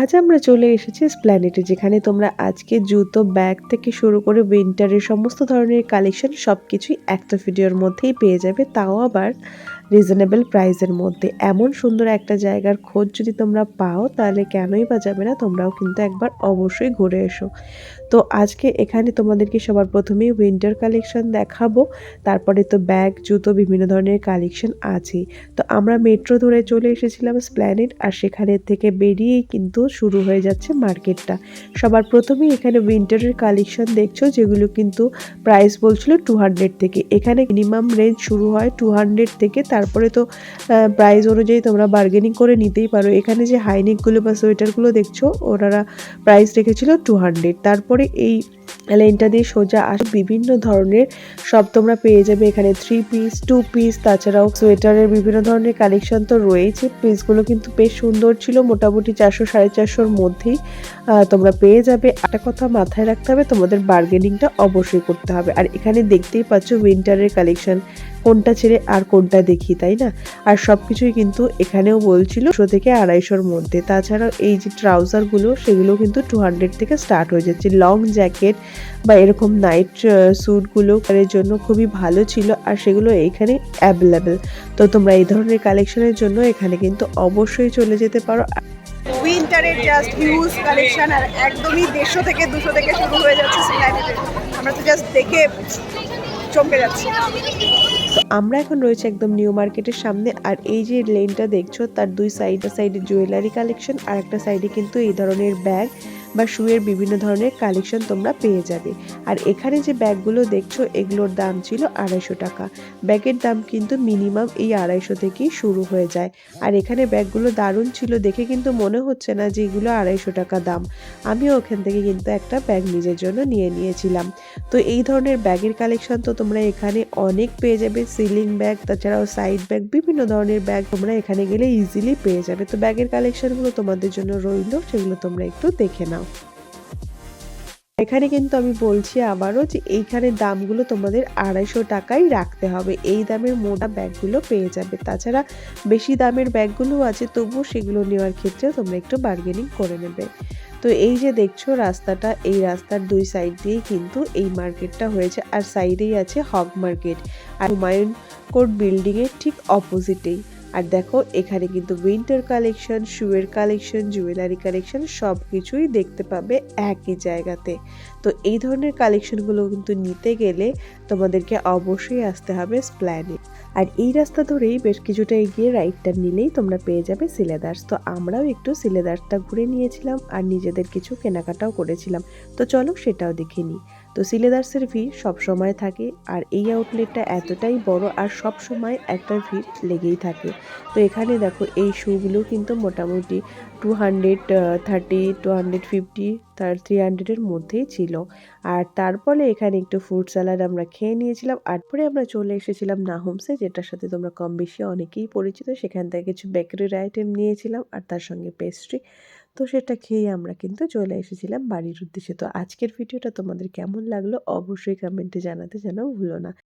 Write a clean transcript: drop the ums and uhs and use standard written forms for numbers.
আজ আমরা চলে এসেছি এসপ্ল্যানেডে, যেখানে তোমরা আজকে জুতো, ব্যাগ থেকে শুরু করে উইন্টারের সমস্ত ধরনের কালেকশন সবকিছুই একটা ভিডিওর মধ্যেই পেয়ে যাবে, তাও আবার রিজনেবল প্রাইসের মধ্যে। এমন সুন্দর একটা জায়গার খোঁজ যদি তোমরা পাও তাহলে কেনই বা যাবে না, তোমরাও কিন্তু একবার অবশ্যই ঘুরে এসো। তো আজকে এখানে তোমাদেরকে সবার প্রথমেই উইন্টার কালেকশন দেখাবো, তারপরে তো ব্যাগ, জুতো, বিভিন্ন ধরনের কালেকশন আছেই। তো আমরা মেট্রো ধরে চলে এসেছিলাম এসপ্ল্যানেড, আর সেখানের থেকে বেরিয়েই কিন্তু শুরু হয়ে যাচ্ছে মার্কেটটা। সবার প্রথমেই এখানে উইন্টারের কালেকশন দেখছো, যেগুলো কিন্তু প্রাইস বলছিল 200 থেকে। এখানে মিনিমাম রেঞ্জ শুরু হয় 200 থেকে, তারপরে তো প্রাইস অনুযায়ী তোমরা বার্গেনিং করে নিতেই পারো। এখানে যে হাইনেকগুলো বা সোয়েটারগুলো দেখছো, ওনারা প্রাইস রেখেছিল 200। তারপরে এই লাইনটা দিয়ে সোজা বিভিন্ন ধরনের সব তোমরা পেয়ে যাবে এখানে 3 পিস, 2 পিস, তাছাড়াও সোয়েটারের বিভিন্ন ধরনের কালেকশন তো রয়েছে। পিসগুলো কিন্তু বেশ সুন্দর ছিল, মোটামুটি 400 450-র মধ্যেই তোমরা পেয়ে যাবে। একটা কথা মাথায় রাখতে হবে, তোমাদের বার্গেনিংটা অবশ্যই করতে হবে। আর এখানে দেখতেই পাচ্ছ উইন্টারের কালেকশন, কোনটা ছেড়ে আর কোনটা দেখি, তাই না? আর সবকিছুই কিন্তু এখানেও বলছিল 100 থেকে 250-র মধ্যে। তাছাড়াও এই যে ট্রাউজারগুলো, সেগুলো কিন্তু 200 থেকে স্টার্ট হয়ে যাচ্ছে। লং জ্যাকেট বা এরকম নাইট স্যুটগুলো এর জন্য খুবই ভালো ছিল, আর সেগুলো এইখানে অ্যাভেলেবেল। তো তোমরা এই ধরনের কালেকশনের জন্য এখানে কিন্তু অবশ্যই চলে যেতে পারো। উইন্টারের জাস্ট হিউজ কালেকশন, আর একদমই 150 থেকে 200 থেকে শুরু হয়ে যাচ্ছে সিলাইনেটের। আমরা তো জাস্ট দেখে চমকে যাচ্ছি। তো আমরা এখন রয়েছে একদম নিউ মার্কেটের সামনে, আর এই যে লেনটা দেখছো, তার দুই সাইডে জুয়েলারি কালেকশন, আর একটা সাইডে কিন্তু এই ধরনের ব্যাগ বা শুয়ের বিভিন্ন ধরনের কালেকশন তোমরা পেয়ে যাবে। আর এখানে যে ব্যাগগুলো দেখছো, এগুলোর দাম ছিল 250 টাকা। ব্যাগের দাম কিন্তু মিনিমাম এই 250 থেকেই শুরু হয়ে যায়। আর এখানে ব্যাগগুলো দারুণ ছিল, দেখে কিন্তু মনে হচ্ছে না যে এগুলো 250 টাকা দাম। আমিও ওখান থেকে কিন্তু একটা ব্যাগ নিজের জন্য নিয়ে নিয়েছিলাম। তো এই ধরনের ব্যাগের কালেকশন তো তোমরা এখানে অনেক পেয়ে যাবে। সিলিং ব্যাগ, তাছাড়াও সাইড ব্যাগ, বিভিন্ন ধরনের ব্যাগ তোমরা এখানে গেলে ইজিলি পেয়ে যাবে। তো ব্যাগের কালেকশনগুলো তোমাদের জন্য রইল, সেগুলো তোমরা একটু দেখে নাও। এখানে কিন্তু আমি বলছি আবারও যে এইখানে দামগুলো তোমাদের 250 টাকাই রাখতে হবে। এই দামের মোটা ব্যাগগুলো পেয়ে যাবে। তাছাড়া বেশি দামের ব্যাগগুলো আছে, তবুও সেগুলো নেওয়ার ক্ষেত্রে তোমরা একটু বার্গেনিং করে নেবে। তো এই যে দেখছো রাস্তাটা, এই রাস্তার দুই সাইড দিয়েই কিন্তু এই মার্কেটটা হয়েছে, আর সাইডেই আছে হগ মার্কেট, আর হুমায়ুন কোর্ট বিল্ডিং এর ঠিক অপোজিটেই। আর দেখো এখানে কিন্তু উইন্টার কালেকশন, শুয়ের কালেকশন, জুয়েলারি কালেকশন সব কিছুই দেখতে পাবে একই জায়গাতে। তো এই ধরনের কালেকশনগুলো কিন্তু নিতে গেলে তোমাদেরকে অবশ্যই আসতে হবে এসপ্ল্যানেড। আর এই রাস্তা ধরেই বেশ কিছুটা এগিয়ে রাইটটা নিলেই তোমরা পেয়ে যাবে সিলেদার্স। তো আমরাও একটু সিলেদার্সটা ঘুরে নিয়েছিলাম, আর নিজেদের কিছু কেনাকাটাও করেছিলাম। তো চলো সেটাও দেখে নিই। তো সিলেদার্সের ভিড় সবসময় থাকে, আর এই আউটলেটটা এতটাই বড়, আর সব সময় একটা ভিড় লেগেই থাকে। তো এখানে দেখো এই শুগুলো কিন্তু মোটামুটি 230, 250, 300-এর মধ্যেই ছিল। আর তারপরে এখানে একটু ফ্রুট স্যালাড আমরা খেয়ে নিয়েছিলাম। আর পরে আমরা চলে এসেছিলাম নাহুমসে, যেটার সাথে তোমরা কম বেশি অনেকেই পরিচিত। সেখান থেকে কিছু বেকারির আইটেম নিয়েছিলাম, আর তার সঙ্গে পেস্ট্রি। তো সেটা খেয়ে আমরা কিন্তু চলে এসেছিলাম বাড়ির উদ্দেশ্যে। তো আজকের ভিডিওটা তোমাদের কেমন লাগলো অবশ্যই কমেন্টে জানাতে যেন ভুলো না।